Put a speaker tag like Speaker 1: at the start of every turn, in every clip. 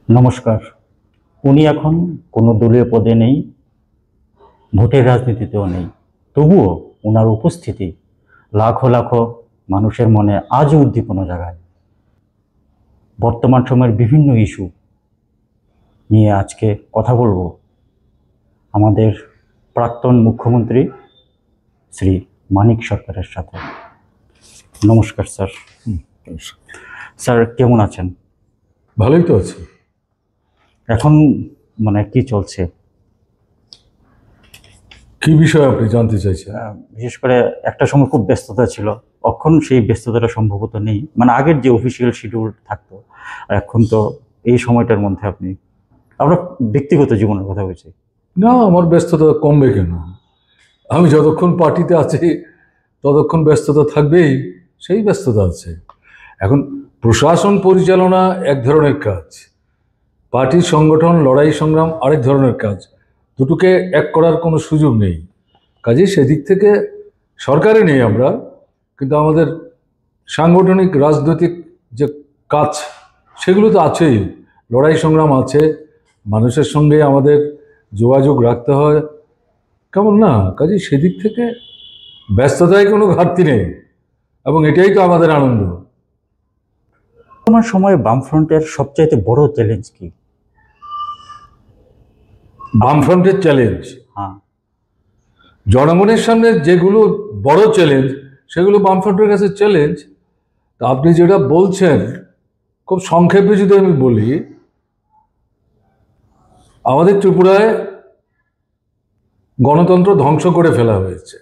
Speaker 1: নমস্কার। উনি এখন কোনো দলীয় পদে নেই, ভোটের রাজনীতিতেও নেই। তবুও ওনার উপস্থিতি লাখো লাখো মানুষের মনে আজও উদ্দীপনা জাগায়। বর্তমান সময়ের বিভিন্ন ইস্যু নিয়ে আজকে কথা বলবো আমাদের প্রাক্তন মুখ্যমন্ত্রী শ্রী মানিক সরকারের সাথে। নমস্কার স্যার। স্যার কেমন আছেন?
Speaker 2: ভালোই তো আছি।
Speaker 1: এখন কি চলছে?
Speaker 2: কি বিষয় আপনি জানতে চাইছেন?
Speaker 1: বিশেষ করে একটা সময় খুব ব্যস্ততা ছিল, এখন সেই ব্যস্ততাটা সম্ভবত নেই। আগের যে অফিসিয়াল শিডিউল থাকতো, এখন তো এই সময়টার মধ্যে আমরা ব্যক্তিগত জীবনের কথা বলছি।
Speaker 2: না, আমার ব্যস্ততা কমবে কেন? আমি যতক্ষণ পার্টিতে আছি ততক্ষণ ব্যস্ততা থাকবেই, সেই ব্যস্ততা আছে। এখন প্রশাসন পরিচালনা এক ধরনের কাজ, পার্টির সংগঠন লড়াই সংগ্রাম আরেক ধরনের কাজ। দুটোকে এক করার কোনো সুযোগ নেই। কাজেই সেদিক থেকে সরকারে নেই আমরা, কিন্তু আমাদের সাংগঠনিক রাজনৈতিক যে কাজ সেগুলো তো আছেই। লড়াই সংগ্রাম আছে, মানুষের সঙ্গে আমাদের যোগাযোগ রাখতে হয়, কেমন না? কাজেই সেদিক থেকে ব্যস্ততায় কোনো ঘাটতি নেই, এবং এটাই তো আমাদের আনন্দ।
Speaker 1: বর্তমান সময়ে বামফ্রন্টের সবচাইতে বড় চ্যালেঞ্জ কি?
Speaker 2: বামফ্রন্টের চ্যালেঞ্জ,
Speaker 1: হ্যাঁ,
Speaker 2: জনগণের সামনে যেগুলো বড় চ্যালেঞ্জ সেগুলো বামফ্রন্টের কাছে চ্যালেঞ্জ। তা আপনি যেটা বলছেন, খুব সংক্ষেপে যদি আমি বলি, আমাদের ত্রিপুরায় গণতন্ত্র ধ্বংস করে ফেলা হয়েছে।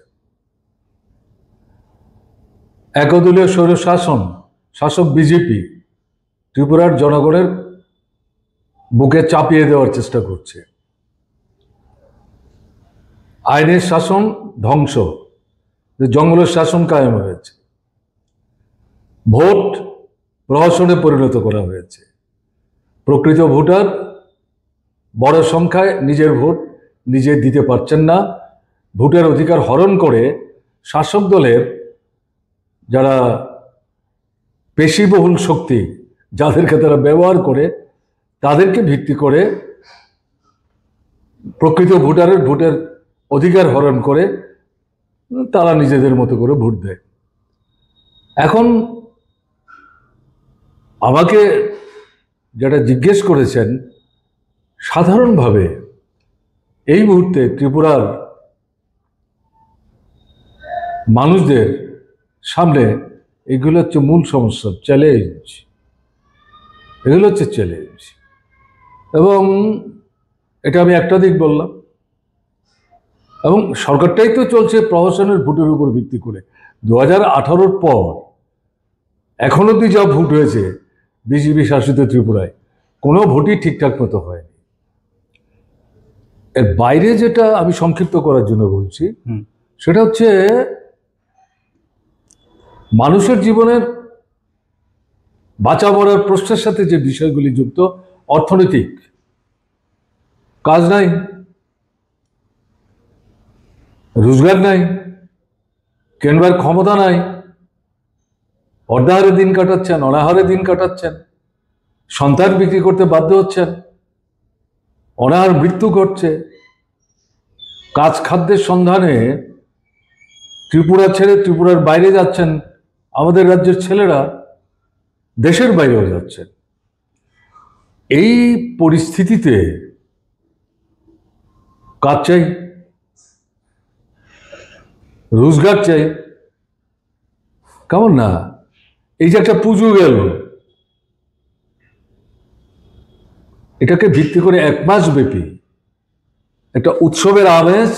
Speaker 2: একদলীয় স্বৈরশাসন, শাসক বিজেপি ত্রিপুরার জনগণের বুকে চাপিয়ে দেওয়ার চেষ্টা করছে। আইনের শাসন ধ্বংস, জঙ্গলের শাসন কায়েম হয়েছে। ভোট প্রহসনে পরিণত করা হয়েছে। প্রকৃত ভোটার বড় সংখ্যায় নিজের ভোট নিজে দিতে পারছেন না। ভোটের অধিকার হরণ করে শাসক দলের যারা পেশিবহুল শক্তি, যাদেরকে তারা ব্যবহার করে, তাদেরকে ভিত্তি করে প্রকৃত ভোটারের ভোটের অধিকার হরণ করে তারা নিজেদের মতো করে ভোট দেয়। এখন আমাকে যেটা জিজ্ঞেস করেছেন, সাধারণভাবে এই মুহূর্তে ত্রিপুরার মানুষদের সামনে এগুলো হচ্ছে মূল সমস্যা, চ্যালেঞ্জ। এগুলো হচ্ছে চ্যালেঞ্জ, এবং এটা আমি একটা দিক বললাম। এবং সরকারটাই তো চলছে প্রহসনের ভোটের উপর ভিত্তি করে। 2018-র পর এখন অব্দি যা ভোট হয়েছে বিজেপি শাসিত ত্রিপুরায়, কোনো ভোটই ঠিকঠাক মতো হয়নি। এর বাইরে যেটা আমি সংক্ষিপ্ত করার জন্য বলছি, সেটা হচ্ছে মানুষের জীবনের বাঁচা মরার প্রশ্নের সাথে যে বিষয়গুলি যুক্ত, অর্থনৈতিক, কাজ নাই, রোজগার নাই, কেনবার ক্ষমতা নাই, অর্ধাহারে দিন কাটাচ্ছেন, অনাহারে দিন কাটাচ্ছেন, সন্তান বিক্রি করতে বাধ্য হচ্ছেন, অনাহার মৃত্যু ঘটছে। কাজ খাদ্যের সন্ধানে ত্রিপুরা ছেড়ে ত্রিপুরার বাইরে যাচ্ছেন আমাদের রাজ্যের ছেলেরা, দেশের বাইরেও যাচ্ছেন। এই পরিস্থিতিতে কাজ চাই, রোজগার চাই, কেমন না? এই যে একটা পুজো গেল, এটাকে ভিত্তি করে 1 মাস ব্যাপী একটা উৎসবের আমেজ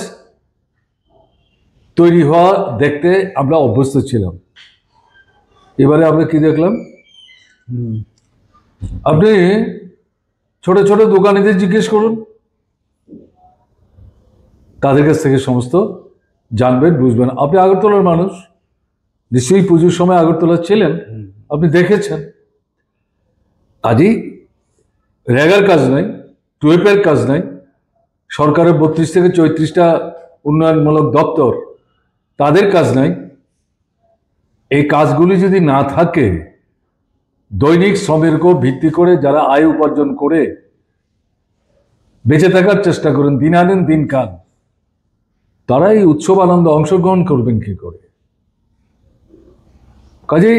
Speaker 2: তৈরি হওয়া দেখতে আমরা অভ্যস্ত ছিলাম। এবারে আমরা কি দেখলাম? আপনি ছোট ছোট দোকানিদের জিজ্ঞেস করুন, তাদের কাছ থেকে সমস্ত জানবেন, বুঝবেন। আপনি আগরতলার মানুষ, নিশ্চয়ই পুজোর সময় আগরতলা ছিলেন, আপনি দেখেছেন। কাজেই রেগার কাজ নাই, টুয়েপের কাজ নাই, সরকারের 32 থেকে 34টা উন্নয়নমূলক দপ্তর, তাদের কাজ নাই। এই কাজগুলি যদি না থাকে দৈনিক শ্রমের উপর ভিত্তি করে যারা আয় উপার্জন করে বেঁচে থাকার চেষ্টা করেন, দিন আনেন দিন খান, তারা এই উৎসব আনন্দে অংশগ্রহণ করবেন কি করে? কাজেই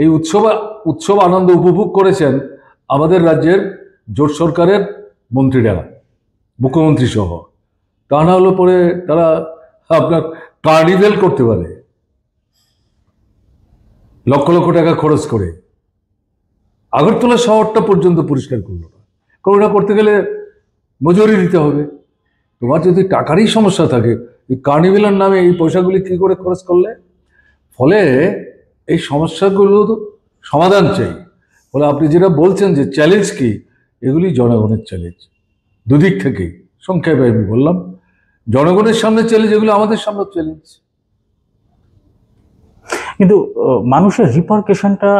Speaker 2: এই উৎসব আনন্দ উপভোগ করেছেন আমাদের রাজ্যের জোট সরকারের মন্ত্রীরা, মুখ্যমন্ত্রী সহ। তা না হলে পরে তারা আপনার কার্নিভেল করতে পারে লক্ষ লক্ষ টাকা খরচ করে। আগরতলা শহরটা পর্যন্ত পরিষ্কার করলো না, কারণ ওটা করতে গেলে মজুরি দিতে হবে। তোমার যদি টাকারই সমস্যা থাকে, এই কার্নিভেলের নামে এই পয়সাগুলি কি করে খরচ করলে? ফলে এই সমস্যাগুলো সমাধান চাই। ফলে আপনি যেটা বলছেন যে চ্যালেঞ্জ কি, এগুলি জনগণের চ্যালেঞ্জ দুদিক থেকেই। সংক্ষেপে আমি বললাম, জনগণের সামনে চ্যালেঞ্জ, এগুলো আমাদের সামনে চ্যালেঞ্জ।
Speaker 1: কিন্তু মানুষের রিপারকেশনটা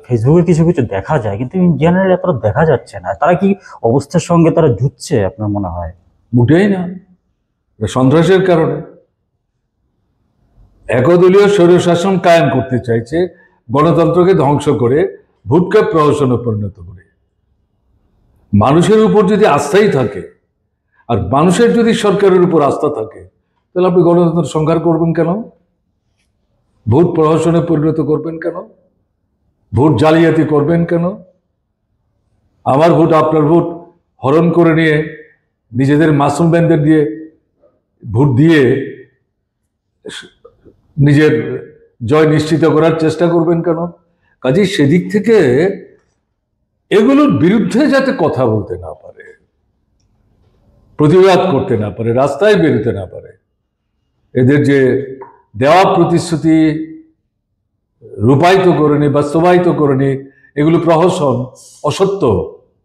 Speaker 1: ফেসবুকে কিছু কিছু দেখা যায়, কিন্তু ইন জেনারেল এতটা দেখা যাচ্ছে না। তারা কি অবস্থার সঙ্গে তারা জুঝছে আপনার মনে হয়?
Speaker 2: মোটেই না, সন্ত্রাসের কারণে একদলীয় স্বৈরশাসন কায়েম করতে চাইছে, গণতন্ত্রকে ধ্বংস করে ভোটকে প্রহসনে পরিণত করে। মানুষের উপর যদি আস্থাই থাকে, আর মানুষের যদি সরকারের উপর আস্থা থাকে, তাহলে আপনি গণতন্ত্র সংস্কার করবেন কেন? ভোট প্রহসনে পরিণত করবেন কেন? ভোট জালিয়াতি করবেন কেন? আমার ভোট আপনার ভোট হরণ করে নিয়ে নিজেদের মাসুম ব্যান্ডদের দিয়ে ভোট দিয়ে নিজের জয় নিশ্চিত করার চেষ্টা করবেন কেন? কাজেই সেদিক থেকে এগুলোর বিরুদ্ধে যাতে কথা বলতে না পারে, প্রতিবাদ করতে না পারে, রাস্তায় বেরোতে না পারে, এদের যে দেওয়া প্রতিশ্রুতি রূপায়িত করেনি, বাস্তবায়িত করেনি, এগুলো প্রহসন, অসত্য।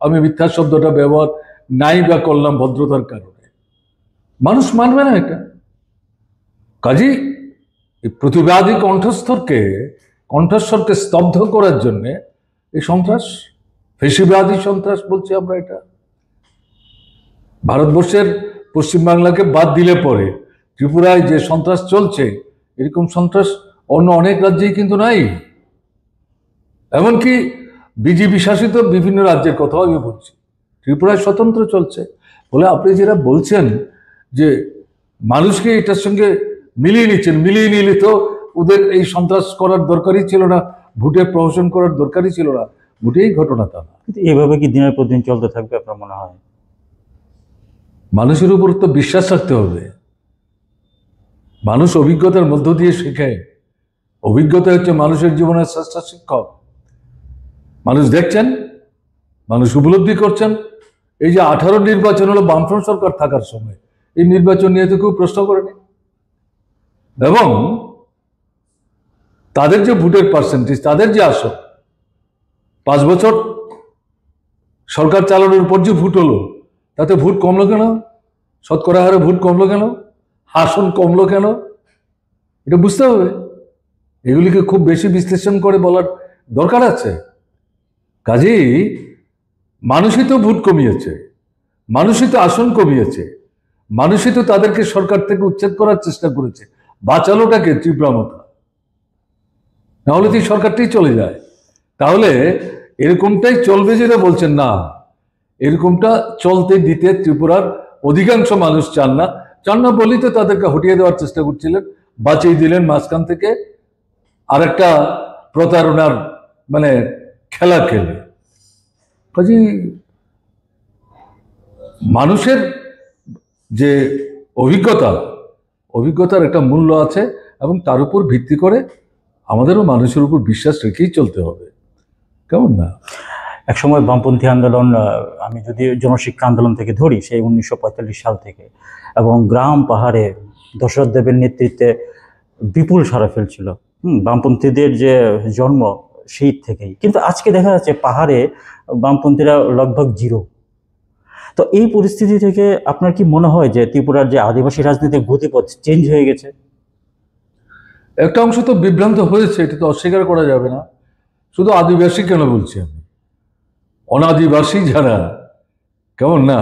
Speaker 2: আমি মিথ্যা শব্দটা ব্যবহার নাই বা করলাম ভদ্রতার কারণে, মানুষ মানবে না এটা। কাজেই এই প্রতিবাদী কণ্ঠস্বরকে স্তব্ধ করার জন্য এই সন্ত্রাস, ফেসিবাদী সন্ত্রাস বলছি আমরা এটা। ভারতবর্ষের পশ্চিমবাংলাকে বাদ দিলে পরে ত্রিপুরায় যে সন্ত্রাস চলছে, এরকম সন্ত্রাস অন্য অনেক রাজ্যেই কিন্তু নাই। এমনকি বিজেপি শাসিত বিভিন্ন রাজ্যের কথাও আমি বলছি, ত্রিপুরায় স্বতন্ত্র চলছে। বলে আপনি যেটা বলছেন যে মানুষকে এটার সঙ্গে মিলিয়ে নিচ্ছেন, মিলিয়ে নিলে তো ওদের এই সন্ত্রাস করার দরকারই ছিল না, ভোটে প্রহসন করার দরকারই ছিল না। মোটেই ঘটনা তা না।
Speaker 1: কিন্তু এভাবে কি দিনের পর দিন চলতে থাকবে আপনার মনে হয়?
Speaker 2: মানুষের উপর তো বিশ্বাস রাখতে হবে। মানুষ অভিজ্ঞতার মধ্য দিয়ে শেখে। অভিজ্ঞতা হচ্ছে মানুষের জীবনের শ্রেষ্ঠ শিক্ষক। মানুষ দেখছেন, মানুষ উপলব্ধি করছেন। এই যে 18 নির্বাচন হলো বামফ্রন্ট সরকার থাকার সময়, এই নির্বাচন নিয়ে তো কেউ প্রশ্ন করেনি। এবং তাদের যে ভোটের পার্সেন্টেজ, তাদের যে আসন, 5 বছর সরকার চালানোর পর যে ভোট হলো, তাতে ভোট কমলো কেন? শতকরা হারে ভোট কমলো কেন? আসন কমলো কেন? এটা বুঝতে হবে। এগুলিকে খুব বেশি বিশ্লেষণ করে বলার দরকার আছে। কাজেই মানুষই তো ভোট কমিয়েছে, মানুষই তো আসন কমিয়েছে, মানুষই তো তাদেরকে সরকার থেকে উচ্ছেদ করার চেষ্টা করেছে। বাঁচালোটাকে তীব্রমতা, নাহলে তো সরকারটাই চলে যায়। তাহলে এরকমটাই চলবে যেটা বলছেন না, এরকমটা চলতে দিতে ত্রিপুরার অধিকাংশ মানুষ চান না। চান না বলেই তো তাদেরকে হটিয়ে দেওয়ার চেষ্টা করছিলেন, বাঁচিয়ে দিলেন মাঝখান থেকে আরেকটা প্রতারণার খেলা খেলে। কাজেই মানুষের যে অভিজ্ঞতার একটা মূল্য আছে, এবং তার উপর ভিত্তি করে আমাদেরও মানুষের উপর বিশ্বাস রেখেই চলতে হবে, কেমন না?
Speaker 1: একসময় বামপন্থী আন্দোলন, আমি যদি জনশিক্ষা আন্দোলন থেকে ধরি, সেই 1945 সাল থেকে, এবং গ্রাম পাহাড়ে দশরথ দেবের নেতৃত্বে বিপুল সাড়া ফেলছিল বামপন্থীদের যে জন্ম সেই থেকেই। কিন্তু আজকে দেখা যাচ্ছে পাহাড়ে বামপন্থীরা লগভগ জিরো। তো এই পরিস্থিতি থেকে আপনার কি মনে হয় যে ত্রিপুরার যে আদিবাসী রাজনীতির গতিপথ চেঞ্জ হয়ে গেছে?
Speaker 2: একটা অংশ তো বিভ্রান্ত হয়েছে, এটা তো অস্বীকার করা যাবে না। শুধু আদিবাসী কেন বলছি আমি, অনাদিবাসী যারা, কেমন না,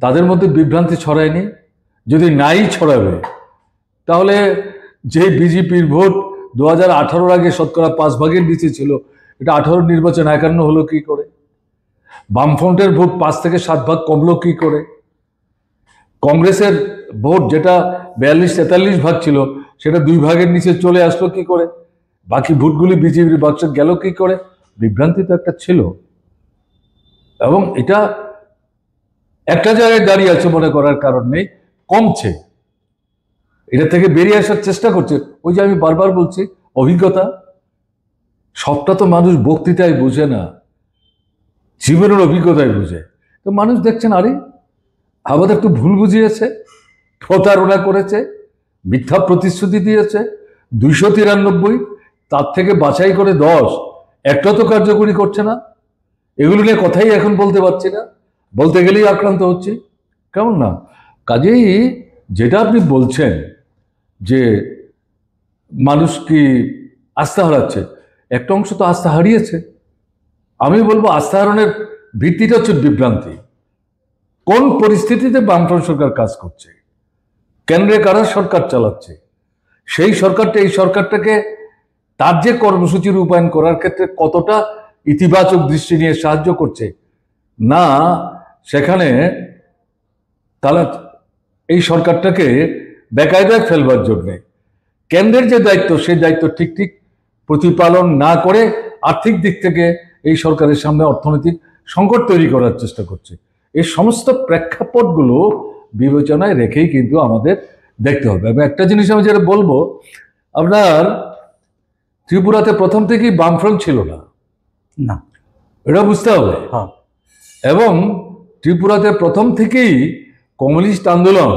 Speaker 2: তাদের মধ্যে বিভ্রান্তি ছড়ায়নি? যদি নাই ছড়াবে, তাহলে যে বিজেপির ভোট 2018 আগে শতকরা 5 ভাগের নিচে ছিল, এটা 18 নির্বাচন 51 হলো কি করে? বামফ্রন্টের ভোট 5 থেকে 7 ভাগ কমলো কি করে? কংগ্রেসের ভোট যেটা 42-43 ভাগ ছিল সেটা 2 ভাগের নিচে চলে আসলো কি করে? বাকি ভোটগুলি বিজেপির বাক্সে গেল কি করে? বিভ্রান্তি তো একটা ছিল, এবং এটা একটা জায়গায় দাঁড়িয়ে আছে মনে করার কারণ নেই, কমছে। এটা থেকে বেরিয়ে আসার চেষ্টা করছে। ওই যে আমি বারবার বলছি, অভিজ্ঞতা। সবটা তো মানুষ বক্তৃতায় বুঝে না, জীবনের অভিজ্ঞতায় বুঝে। তো মানুষ দেখছেন, আরে আমাদের একটু ভুল বুঝিয়েছে, প্রতারণা করেছে, মিথ্যা প্রতিশ্রুতি দিয়েছে। 293, তার থেকে বাছাই করে 10, একটা তো কার্যকরী করছে না। এগুলো নিয়ে কথাই এখন বলতে পারছি না, বলতে গেলেই আক্রান্ত হচ্ছি, কেমন না? কাজেই যেটা আপনি বলছেন যে মানুষ কি আস্থা হারাচ্ছে, একটা অংশ তো আস্থা হারিয়েছে। আমি বলবো আস্থা হারানোর ভিত্তিটা হচ্ছে বিভ্রান্তি। কোন পরিস্থিতিতে বামফ্রন্ট সরকার কাজ করছে, কেন্দ্রে কারা সরকার চালাচ্ছে, সেই সরকারটা এই সরকারটাকে তার যে কর্মসূচি রূপায়ণ করার ক্ষেত্রে কতটা ইতিবাচক দৃষ্টি নিয়ে সাহায্য করছে, না সেখানে তারা এই সরকারটাকে বেকায়দায় ফেলবার জন্যে কেন্দ্রের যে দায়িত্ব সেই দায়িত্ব ঠিক ঠিক প্রতিপালন না করে আর্থিক দিক থেকে এই সরকারের সামনে অর্থনৈতিক সংকট তৈরি করার চেষ্টা করছে। এই সমস্ত প্রেক্ষাপটগুলো বিবেচনায় রেখেই কিন্তু আমাদের দেখতে হবে। এবং একটা জিনিস আমি যেটা বলবো, আপনার ত্রিপুরাতে প্রথম থেকেই বামফ্রন্ট ছিল না,
Speaker 1: না,
Speaker 2: এটা বুঝতে হবে।
Speaker 1: হ্যাঁ,
Speaker 2: এবং ত্রিপুরাতে প্রথম থেকেই কমিউনিস্ট আন্দোলন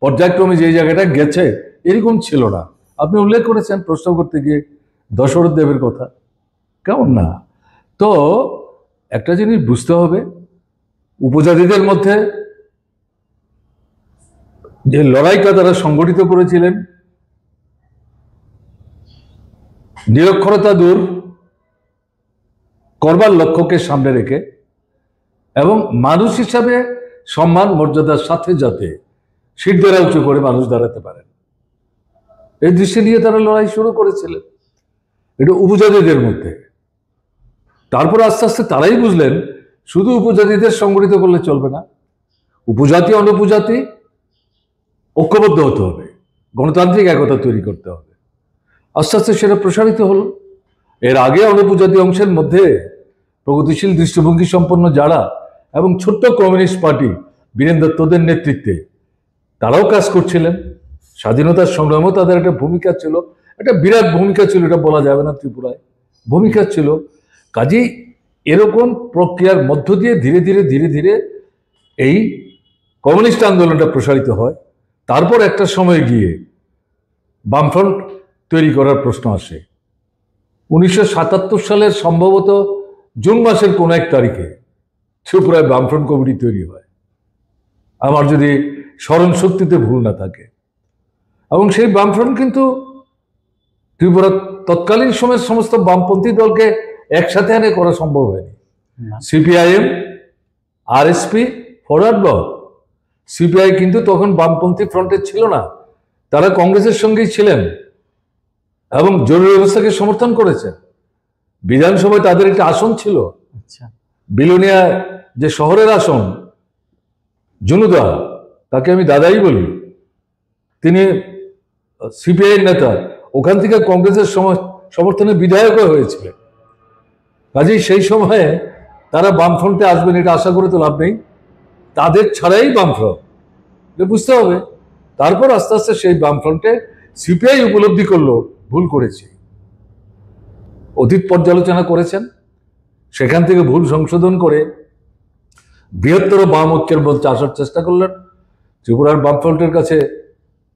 Speaker 2: পর্যায়ক্রমে যে জায়গাটা গেছে এরকম ছিল না। আপনি উল্লেখ করেছেন প্রশ্ন করতে গিয়ে দশরথ দেবের কথা, কেমন না? তো একটা জিনিস বুঝতে হবে, উপজাতিদের মধ্যে যে লড়াইটা তারা সংগঠিত করেছিলেন, নিরক্ষরতা দূর করবার লক্ষ্যকে সামনে রেখে এবং মানুষ হিসাবে সম্মান মর্যাদার সাথে যাতে শিরদাঁড়া উঁচু করে মানুষ দাঁড়াতে পারেন, এই দৃষ্টি নিয়ে তারা লড়াই শুরু করেছিলেন, এটা উপজাতিদের মধ্যে। তারপর আস্তে আস্তে তারাই বুঝলেন শুধু উপজাতিদের সংগঠিত করলে চলবে না, উপজাতি অনুপজাতি ঐক্যবদ্ধ হতে হবে, গণতান্ত্রিক একতা তৈরি করতে হবে। আস্তে আস্তে সেটা প্রসারিত হলো। এর আগে অনুপজাতি অংশের মধ্যে প্রগতিশীল দৃষ্টিভঙ্গি সম্পন্ন যারা এবং ছোট্ট কমিউনিস্ট পার্টি বীরেন দত্তদের নেতৃত্বে তারাও কাজ করছিলেন। স্বাধীনতার সংগ্রামও তাদের একটা ভূমিকা ছিল, একটা বিরাট ভূমিকা ছিল, এটা বলা যাবে না, ত্রিপুরায় ভূমিকা ছিল। কাজেই এরকম প্রক্রিয়ার মধ্য দিয়ে ধীরে ধীরে ধীরে ধীরে এই কমিউনিস্ট আন্দোলনটা প্রসারিত হয়। তারপর একটা সময় গিয়ে বামফ্রন্ট তৈরি করার প্রশ্ন আসে। 1977 সালের সম্ভবত জুন মাসের কোন এক তারিখে ত্রিপুরায় বামফ্রন্ট কমিটি তৈরি হয়, আমার যদি স্মরণ শক্তিতে ভুল না থাকে। এবং সেই বামফ্রন্ট কিন্তু ত্রিপুরার তৎকালীন সময়ের সমস্ত বামপন্থী দলকে একসাথে এনে করা সম্ভব হয়নি। CPIM, RSP, forward block, CPI কিন্তু তখন বামপন্থী ফ্রন্টে ছিল না, তারা কংগ্রেসের সঙ্গেই ছিলেন এবং জরুরি ব্যবস্থাকে সমর্থন করেছেন। বিধানসভায় তাদের একটা আসন ছিল, বিলোনিয়া যে শহরের আসন, জুনুদা, তাকে আমি দাদাই বলি, তিনি সিপিআই নেতা, ওখান থেকে কংগ্রেসের সমর্থনে বিধায়কও হয়েছিলেন। কাজেই সেই সময়ে তারা বামফ্রন্টে আসবেন এটা আশা করে তো লাভ নেই, তাদের ছাড়াই বামফ্রন্ট, বুঝতে হবে। তারপর আস্তে আস্তে সেই বামফ্রন্টে সিপিআই উপলব্ধি করলো ভুল করেছে, অতীত পর্যালোচনা করেছেন, সেখান থেকে ভুল সংশোধন করে বৃহত্তর বাম ঐক্যের মধ্যে আসার চেষ্টা করলেন। ত্রিপুরার বামফ্রন্টের কাছে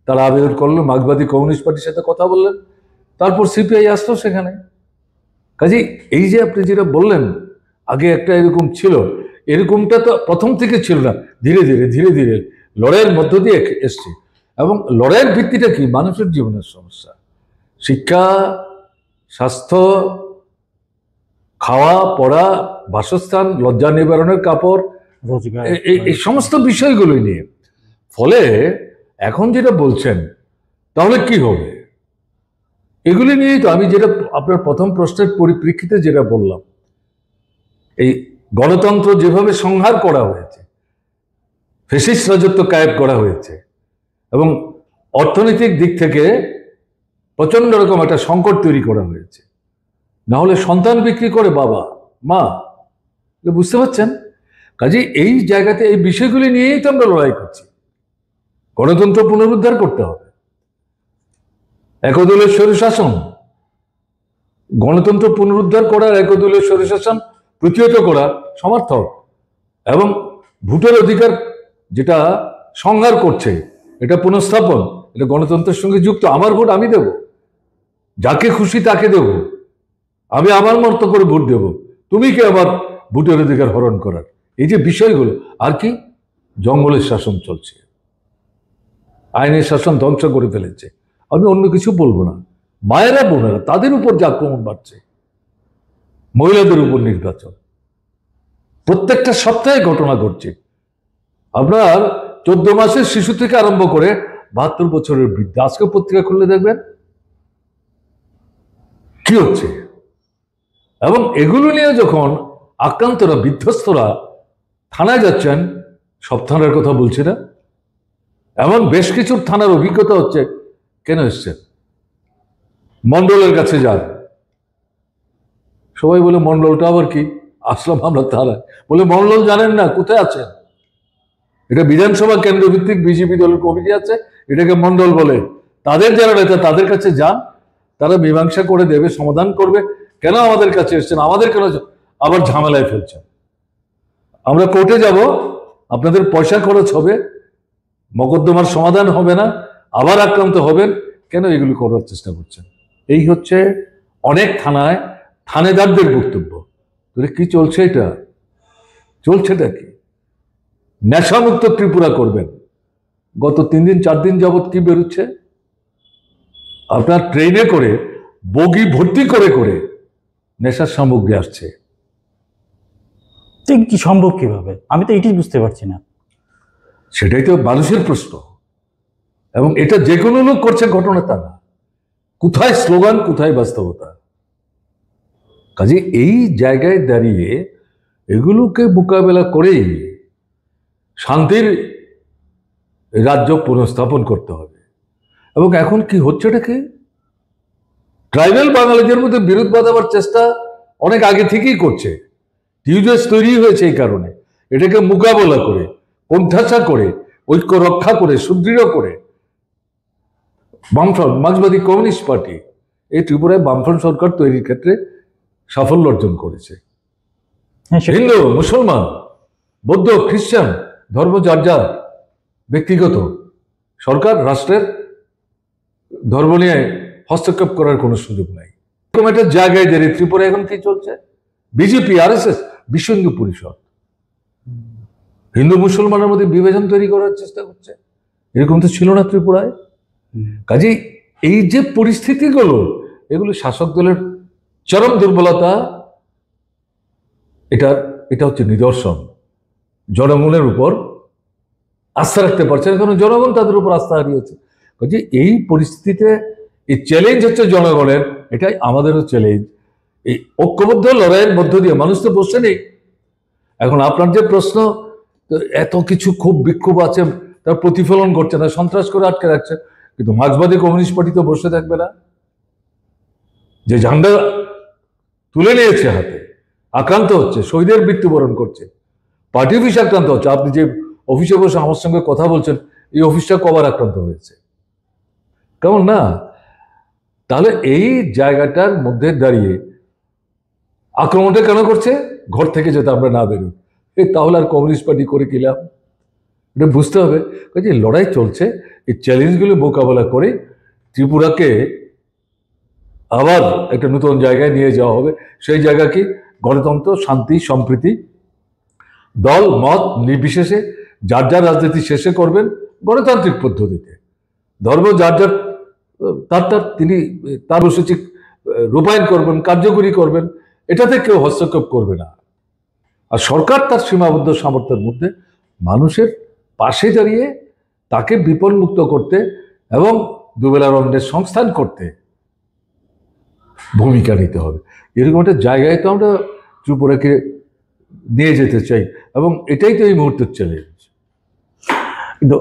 Speaker 2: তারা আবেদন করলেন, মার্ক্সবাদী কমিউনিস্ট পার্টির সাথে কথা বললেন, তারপর সিপিআই আসলো সেখানে। কাজেই এই যে আপনি যেটা বললেন আগে একটা এরকম ছিল, এরকমটা তো প্রথম থেকে ছিল না, ধীরে ধীরে ধীরে ধীরে লড়াইয়ের মধ্য দিয়ে এসছে। এবং লড়াইয়ের ভিত্তিটা কি? মানুষের জীবনের সমস্যা, শিক্ষা, স্বাস্থ্য, খাওয়া পড়া, বাসস্থান, লজ্জা নিবারণের কাপড়,
Speaker 1: রোজগার,
Speaker 2: এই সমস্ত বিষয়গুলোই নিয়ে। ফলে এখন যেটা বলছেন তাহলে কি হবে, এগুলি নিয়েই তো আমি যেটা আপনার প্রথম প্রশ্নের পরিপ্রেক্ষিতে যেটা বললাম, এই গণতন্ত্র যেভাবে সংহার করা হয়েছে, ফ্যাসিস্ট রাজত্ব কায়েম করা হয়েছে, এবং অর্থনৈতিক দিক থেকে প্রচন্ড রকম একটা সংকট তৈরি করা হয়েছে। না হলে সন্তান বিক্রি করে বাবা মা, বুঝতে পারছেন? কাজে এই জায়গাতে এই বিষয়গুলি নিয়েই তো আমরা লড়াই করছি। গণতন্ত্র পুনরুদ্ধার করতে হবে, একদলীয় স্বৈরশাসন, গণতন্ত্র পুনরুদ্ধার করার, একদলীয় স্বৈরশাসন প্রতিহত করার সমর্থক, এবং ভোটের অধিকার যেটা সংহার করছে এটা পুনঃস্থাপন, এটা গণতন্ত্রের সঙ্গে যুক্ত। আমার ভোট আমি দেব, যাকে খুশি তাকে দেব, আমি আমার মতো করে ভোট দেব, তুমি কি আমার ভোটের অধিকার হরণ করার? এই যে বিষয়গুলো, আর কি জঙ্গলের শাসন চলছে, আইনের শাসন ধ্বংস করে ফেলেছে। আমি অন্য কিছু বলবো না। মায়েরা বোনেরা তাদের উপর যে আক্রমণ বাড়ছে, মহিলাদের উপর নির্যাতন, প্রত্যেকটা সপ্তাহে ঘটনা ঘটছে। আপনার 14 মাসের শিশু থেকে আরম্ভ করে 72 বছরের বৃদ্ধ, আজকে পত্রিকা খুললে দেখবেন কি হচ্ছে। এবং এগুলো নিয়ে যখন আক্রান্তরা, বিধ্বস্তরা থানায় যাচ্ছেন, সব থানার কথা বলছি না, এমন বেশ কিছু থানার অভিজ্ঞতা হচ্ছে, কেন এসছেন? মন্ডলের কাছে যান। সবাই বলে মন্ডলটা আবার কি? আসলাম আমরা থানায়, বলে মন্ডল জানেন না, কোথায় আছেন? এটা বিধানসভা কেন্দ্রভিত্তিক বিজেপি দলের কমিটি আছে, এটাকে মন্ডল বলে। তাদের যারা নেতা তাদের কাছে যান, তারা মীমাংসা করে দেবে, সমাধান করবে। কেন আমাদের কাছে এসছেন? আমাদের কেন আবার ঝামেলায় ফেলছেন? আমরা কোর্টে যাব, আপনাদের পয়সা খরচ হবে, মকদ্দমার সমাধান হবে না, আবার আক্রান্ত হবেন। কেন এগুলি করার চেষ্টা করছেন? এই হচ্ছে অনেক থানায় থানেদারদের বক্তব্য। কি চলছে? এটা চলছেটা কি? নেশামুক্ত ত্রিপুরা করবেন। গত 3 দিন 4 দিন যাবৎ কি বেরোচ্ছে? আপনার ট্রেনে করে বগি ভর্তি করে করে নেশার সামগ্রী আসছে।
Speaker 1: কি সম্ভব কিভাবে? আমি তো এটাই বুঝতে পারছি না।
Speaker 2: সেটাই তো মানুষের প্রশ্ন। এবং এটা যে কোনো লোক করছে ঘটনা তা না। কোথায় স্লোগান, কোথায় বাস্তবতা? কাজে এই জায়গায় দাঁড়িয়ে এগুলোকে মোকাবেলা করেই শান্তির রাজ্য পুনঃস্থাপন করতে হবে। এবং এখন কি হচ্ছেটা কি? ট্রাইবাল বাঙালিদের মধ্যে বিরোধ বাঁধাবার চেষ্টা অনেক আগে থেকেই করছে। টিউজেস তৈরি হয়েছে এই কারণে। এটাকে মোকাবেলা করে, কোণঠাসা করে, ঐক্য রক্ষা করে, সুদৃঢ় করে বামফ্রন্ট, মার্ক্সবাদী কমিউনিস্ট পার্টি এই ত্রিপুরায় বামফ্রন্ট সরকার তৈরির ক্ষেত্রে সাফল্য অর্জন করেছে। হিন্দু, মুসলমান, বৌদ্ধ, খ্রিস্টান ধর্ম যার যার ব্যক্তিগত, সরকার রাষ্ট্রের ধর্ম নিয়ে হস্তক্ষেপ করার কোনো সুযোগ নাই। এরকম একটা জায়গায় দাঁড়িয়ে ত্রিপুরা এখন কি চলছে? বিজেপি, RSS, বিশ্ব হিন্দু পরিষদ হিন্দু মুসলমানের মধ্যে বিভাজন তৈরি করার চেষ্টা করছে। এরকম তো ছিল না ত্রিপুরায়। কাজেই এই যে পরিস্থিতিগুলো, এগুলো শাসক দলের চরম দুর্বলতা। এটা হচ্ছে নিদর্শন। জনগণের উপর আস্থা রাখতে পারছে না, কারণ জনগণ তাদের উপর আস্থা হারিয়েছে। কাজে এই পরিস্থিতিতে এই চ্যালেঞ্জ হচ্ছে জনগণের, এটাই আমাদেরও চ্যালেঞ্জ। এই ঐক্যবদ্ধ লড়াইয়ের মধ্য দিয়ে মানুষ তো বসে নেই। এখন আপনার যে প্রশ্ন, এত কিছু খুব বিক্ষোভ আছে, তার প্রতিফলন করছে না, সন্ত্রাস করে আটকে রাখছে। কিন্তু মার্ক্সবাদী কমিউনিস্ট পার্টি তো বসে থাকবে না। যে ঝান্ডা তুলে নিয়েছে হাতে, আক্রান্ত হচ্ছে, শহীদের মৃত্যুবরণ করছে, পার্টি অফিস আক্রান্ত হচ্ছে। আপনি যে অফিসে বসে আমার সঙ্গে কথা বলছেন, এই অফিসটা কবার আক্রান্ত হয়েছে? কেমন না? তাহলে এই জায়গাটার মধ্যে দাঁড়িয়ে আক্রমণটা কেন করছে? ঘর থেকে যাতে আমরা না বেরোই। তাহলে আর কমিউনিস্ট পার্টি করে কি লাভ? এটা বুঝতে হবে। যে লড়াই চলছে, এই চ্যালেঞ্জগুলো মোকাবেলা করে ত্রিপুরাকে আবার একটা নতুন জায়গায় নিয়ে যাওয়া হবে। সেই জায়গা কি? গণতন্ত্র, শান্তি, সম্প্রীতি, দল মত নির্বিশেষে যার যার রাজনীতি শেষে করবেন গণতান্ত্রিক পদ্ধতিতে। ধর্ম যার যার তিনি তার কর্মসূচি রূপায়ণ করবেন, কার্যকরী করবেন, এটাতে কেউ হস্তক্ষেপ করবে না। আর সরকার তার সীমাবদ্ধ সামর্থ্যের মধ্যে মানুষের পাশে দাঁড়িয়ে তাকে বিপদমুক্ত করতে এবং দুবেলার অন্নের সংস্থান করতে ভূমিকা নিতে হবে। এরকম একটা জায়গায় তো আমরা ত্রিপুরাকে নিয়ে যেতে চাই, এবং এটাই তো এই মুহূর্তের চ্যালেঞ্জ।
Speaker 1: কিন্তু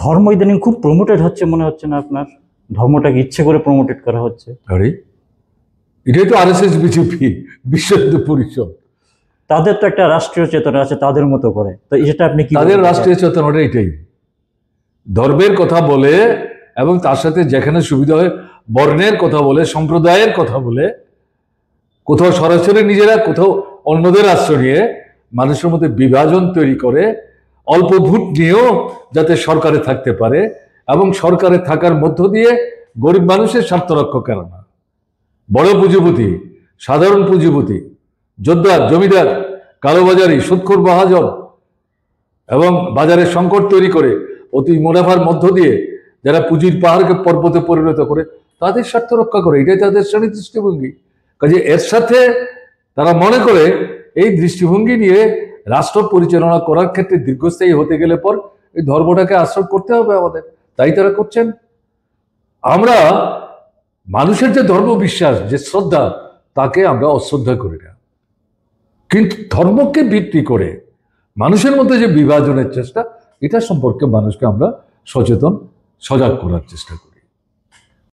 Speaker 1: ধর্ম ইদানিং খুব প্রমোটেড হচ্ছে মনে হচ্ছে না আপনার? ধর্মটাকে ইচ্ছে করে প্রমোটেড করা হচ্ছে।
Speaker 2: আরে এটাই তো RSS, বিজেপি, বিশ্ব হিন্দু পরিষদ,
Speaker 1: তাদের তো একটা রাষ্ট্রীয় চেতনা আছে তাদের মতো করে, তো এটা আপনি কি
Speaker 2: তাদের
Speaker 1: বলতে
Speaker 2: রাষ্ট্রীয় চেতনাটা এটাই, ধর্মের কথা বলে এবং তার সাথে যেখানে সুবিধা হয় বর্ণের কথা বলে, সম্প্রদায়ের কথা বলে, কোথাও সরাসরি নিজেরা, কোথাও অন্যদের আশ্রয় নিয়ে মানুষের মধ্যে বিভাজন তৈরি করে, অল্প ভোট নিয়েও যাতে সরকারে থাকতে পারে, এবং সরকারে থাকার মধ্য দিয়ে গরিব মানুষের স্বার্থ রক্ষা করে না, বড় পুঁজিপতি, সাধারণ পুঁজিপতি, যোদ্ধা, জমিদার, কালোবাজারি, সুদখোর মহাজন এবং বাজারে সংকট তৈরি করে অতি মুনাফার মধ্য দিয়ে যারা পুঁজির পাহাড়কে পর্বতে পরিণত করে তাদের স্বার্থ রক্ষা করে, এটাই তাদের শ্রেণী দৃষ্টিভঙ্গি। কাজে এর সাথে তারা মনে করে এই দৃষ্টিভঙ্গি নিয়ে রাষ্ট্র পরিচালনা করার ক্ষেত্রে দীর্ঘস্থায়ী হতে গেলে পর এই ধর্মটাকে আশ্রয় করতে হবে আমাদের, তাই তারা করছেন। আমরা মানুষের যে ধর্ম বিশ্বাস, যে শ্রদ্ধা, তাকে আমরা অশ্রদ্ধা করি না, কিন্তু ধর্মকে ভিত্তি করে মানুষের মধ্যে যে বিভাজনের চেষ্টা, এটা সম্পর্কে মানুষকে আমরা সচেতন, সজাগ করার চেষ্টা করি।